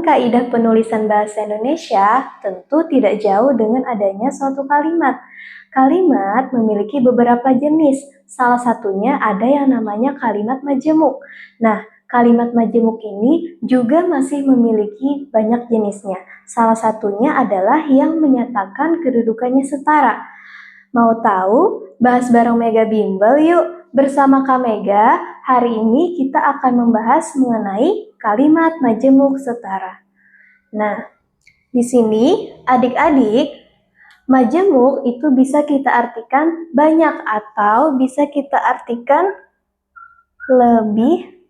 kaidah penulisan bahasa Indonesia tentu tidak jauh dengan adanya suatu kalimat. Kalimat memiliki beberapa jenis, salah satunya ada yang namanya kalimat majemuk. Nah, kalimat majemuk ini juga masih memiliki banyak jenisnya. Salah satunya adalah yang menyatakan kedudukannya setara. Mau tahu? Bahas bareng Mega Bimbel yuk! Bersama Kak Mega, hari ini kita akan membahas mengenai kalimat majemuk setara. Nah, di sini adik-adik, majemuk itu bisa kita artikan banyak atau bisa kita artikan lebih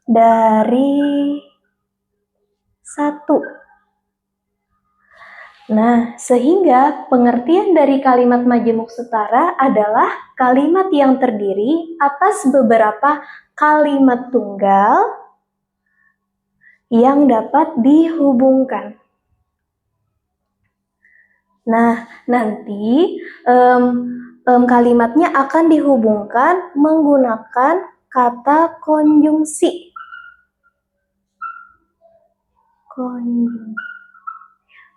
dari satu. Nah, sehingga pengertian dari kalimat majemuk setara adalah kalimat yang terdiri atas beberapa kalimat tunggal yang dapat dihubungkan. Nah, nanti kalimatnya akan dihubungkan menggunakan kata konjungsi.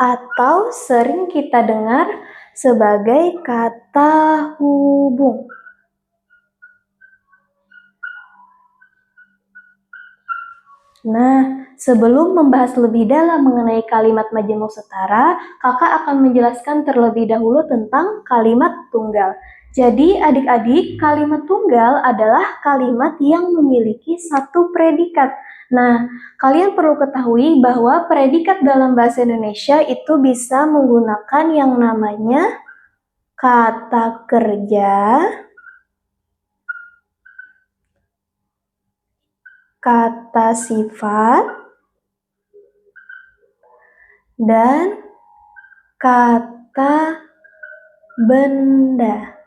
Atau sering kita dengar sebagai kata hubung. Nah, sebelum membahas lebih dalam mengenai kalimat majemuk setara, kakak akan menjelaskan terlebih dahulu tentang kalimat tunggal. Jadi adik-adik, kalimat tunggal adalah kalimat yang memiliki satu predikat. Nah, kalian perlu ketahui bahwa predikat dalam bahasa Indonesia itu bisa menggunakan yang namanya kata kerja, kata sifat, dan kata benda.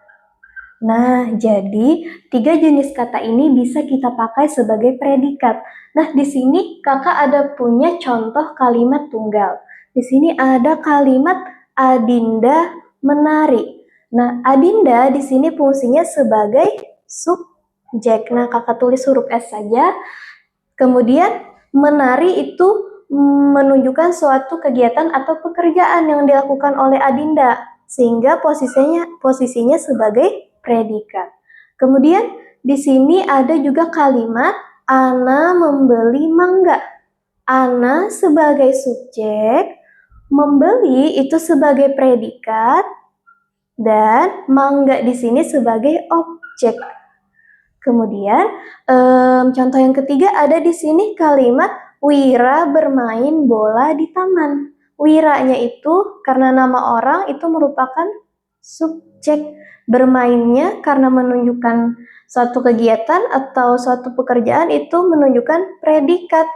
Nah, jadi 3 jenis kata ini bisa kita pakai sebagai predikat. Nah, di sini kakak ada punya contoh kalimat tunggal. Di sini ada kalimat Adinda menari. Nah, Adinda di sini fungsinya sebagai subjek. Nah, kakak tulis huruf S saja. Kemudian menari itu menunjukkan suatu kegiatan atau pekerjaan yang dilakukan oleh Adinda, sehingga posisinya sebagai predikat. Kemudian di sini ada juga kalimat Ana membeli mangga. Ana sebagai subjek, membeli itu sebagai predikat, dan mangga di sini sebagai objek. Kemudian contoh yang ketiga ada di sini kalimat Wira bermain bola di taman. Wiranya itu karena nama orang itu merupakan subjek. Bermainnya karena menunjukkan suatu kegiatan atau suatu pekerjaan itu menunjukkan predikat.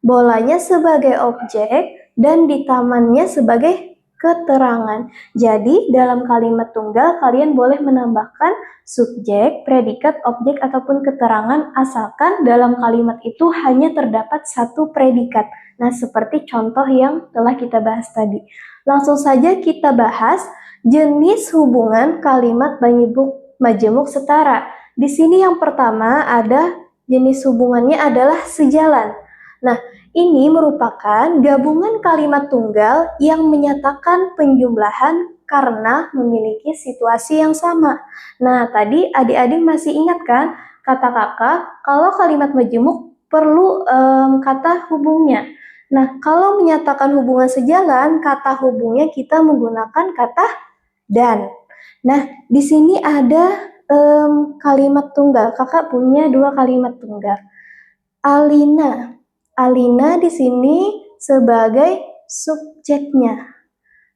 Bolanya sebagai objek dan di tamannya sebagai keterangan. Jadi dalam kalimat tunggal kalian boleh menambahkan subjek, predikat, objek, ataupun keterangan asalkan dalam kalimat itu hanya terdapat satu predikat. Nah, seperti contoh yang telah kita bahas tadi. Langsung saja kita bahas jenis hubungan kalimat majemuk setara. Di sini yang pertama ada jenis hubungannya adalah sejalan. Nah, ini merupakan gabungan kalimat tunggal yang menyatakan penjumlahan karena memiliki situasi yang sama. Nah, tadi adik-adik masih ingat kan kata kakak kalau kalimat majemuk perlu kata hubungnya. Nah, kalau menyatakan hubungan sejalan, kata hubungnya kita menggunakan kata dan. Nah, di sini ada kalimat tunggal. Kakak punya 2 kalimat tunggal. Alina. Alina di sini sebagai subjeknya.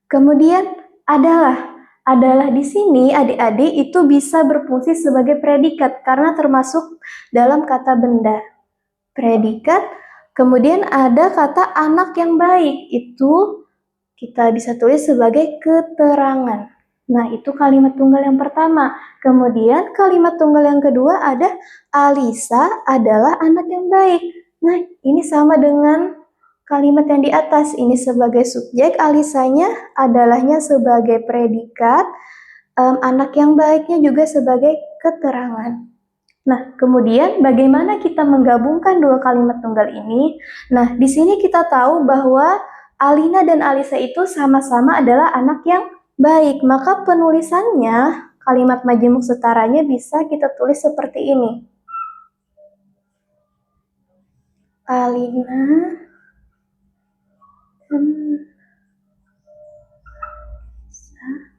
Kemudian adalah di sini adik-adik itu bisa berfungsi sebagai predikat karena termasuk dalam kata benda. Predikat. Kemudian ada kata anak yang baik. Itu kita bisa tulis sebagai keterangan. Nah, itu kalimat tunggal yang pertama. Kemudian kalimat tunggal yang kedua ada Alisa adalah anak yang baik. Nah, ini sama dengan kalimat yang di atas. Ini sebagai subjek, Alisanya adalahnya sebagai predikat, anak yang baiknya juga sebagai keterangan. Nah, kemudian bagaimana kita menggabungkan dua kalimat tunggal ini? Nah, di sini kita tahu bahwa Alina dan Alisa itu sama-sama adalah anak yang baik. Maka penulisannya, kalimat majemuk setaranya bisa kita tulis seperti ini. Alina dan Alisa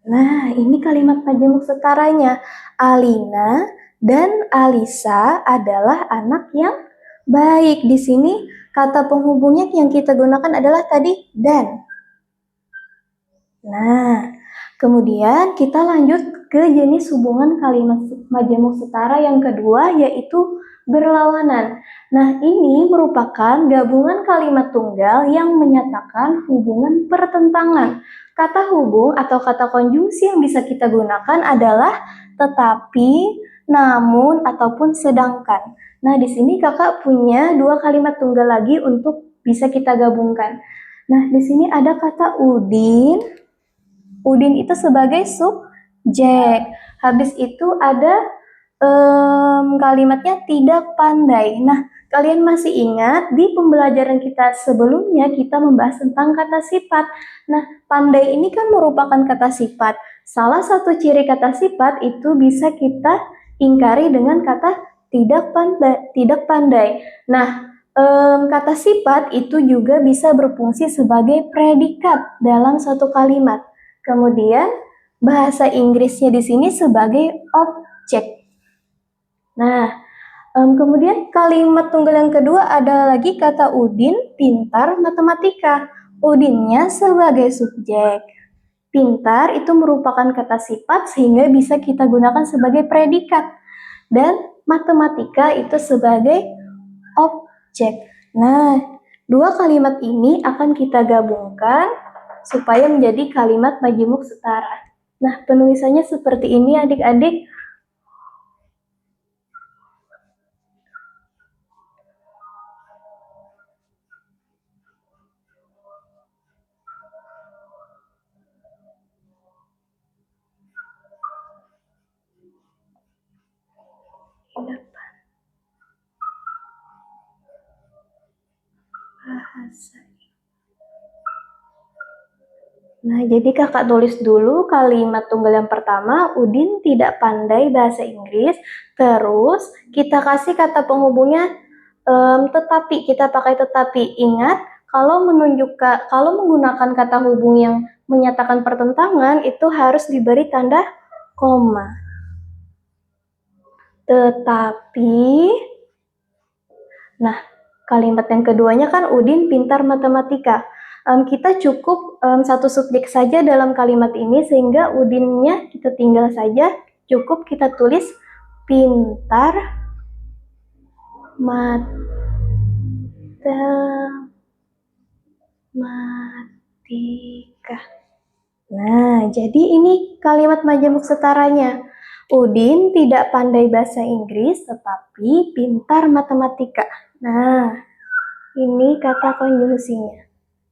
Nah, ini kalimat majemuk setaranya. Alina dan Alisa adalah anak yang baik. Di sini kata penghubungnya yang kita gunakan adalah tadi dan. Nah, kemudian kita lanjut ke jenis hubungan kalimat majemuk setara yang kedua, yaitu berlawanan. Nah, ini merupakan gabungan kalimat tunggal yang menyatakan hubungan pertentangan. Kata hubung atau kata konjungsi yang bisa kita gunakan adalah tetapi, namun, ataupun sedangkan. Nah, di sini kakak punya dua kalimat tunggal lagi untuk bisa kita gabungkan. Nah, di sini ada kata Udin. Udin itu sebagai subjek. Habis itu ada kalimatnya tidak pandai. Nah, kalian masih ingat di pembelajaran kita sebelumnya kita membahas tentang kata sifat. Nah, pandai ini kan merupakan kata sifat. Salah satu ciri kata sifat itu bisa kita ingkari dengan kata tidak pandai. Tidak pandai. Nah, kata sifat itu juga bisa berfungsi sebagai predikat dalam satu kalimat. Kemudian bahasa Inggrisnya di sini sebagai objek. Nah, kemudian kalimat tunggal yang kedua ada lagi kata Udin pintar matematika. Udinnya sebagai subjek. Pintar itu merupakan kata sifat sehingga bisa kita gunakan sebagai predikat. Dan matematika itu sebagai objek. Nah, dua kalimat ini akan kita gabungkan supaya menjadi kalimat majemuk setara. Nah, penulisannya seperti ini adik-adik. Bahasa. Nah, jadi kakak tulis dulu kalimat tunggal yang pertama, Udin tidak pandai bahasa Inggris. Terus kita kasih kata penghubungnya tetapi, kita pakai tetapi. Ingat, kalau menggunakan kata hubung yang menyatakan pertentangan itu harus diberi tanda koma. Tetapi, nah kalimat yang keduanya kan Udin pintar matematika. Kita cukup satu subjek saja dalam kalimat ini sehingga Udinnya kita tinggal saja, cukup kita tulis pintar matematika. Nah, jadi ini kalimat majemuk setaranya. Udin tidak pandai bahasa Inggris tetapi pintar matematika. Nah, ini kata konjungsinya.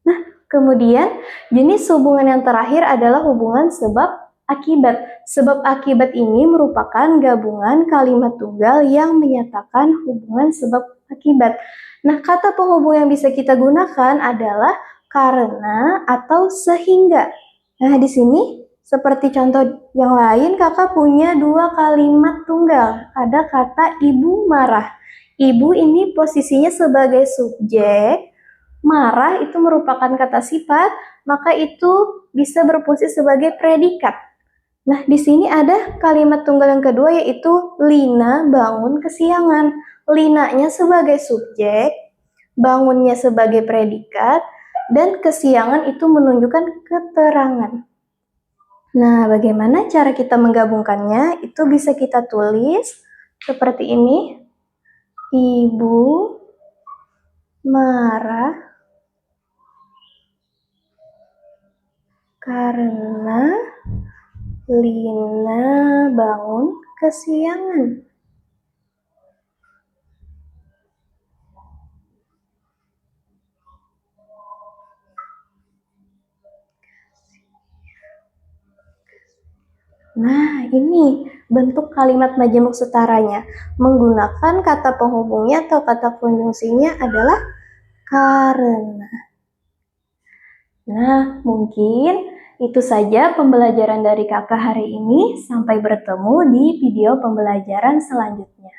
Nah, kemudian jenis hubungan yang terakhir adalah hubungan sebab akibat. Sebab akibat ini merupakan gabungan kalimat tunggal yang menyatakan hubungan sebab akibat. Nah, kata penghubung yang bisa kita gunakan adalah karena atau sehingga. Nah, di sini seperti contoh yang lain, kakak punya dua kalimat tunggal. Ada kata ibu marah. Ibu ini posisinya sebagai subjek. Marah itu merupakan kata sifat, maka itu bisa berfungsi sebagai predikat. Nah, di sini ada kalimat tunggal yang kedua yaitu Lina bangun kesiangan. Linanya sebagai subjek, bangunnya sebagai predikat, dan kesiangan itu menunjukkan keterangan. Nah, bagaimana cara kita menggabungkannya? Itu bisa kita tulis seperti ini. Ibu marah karena Lina bangun kesiangan. Nah, ini bentuk kalimat majemuk setaranya. Menggunakan kata penghubungnya atau kata konjungsinya adalah karena. Nah, mungkin itu saja pembelajaran dari kakak hari ini. Sampai bertemu di video pembelajaran selanjutnya.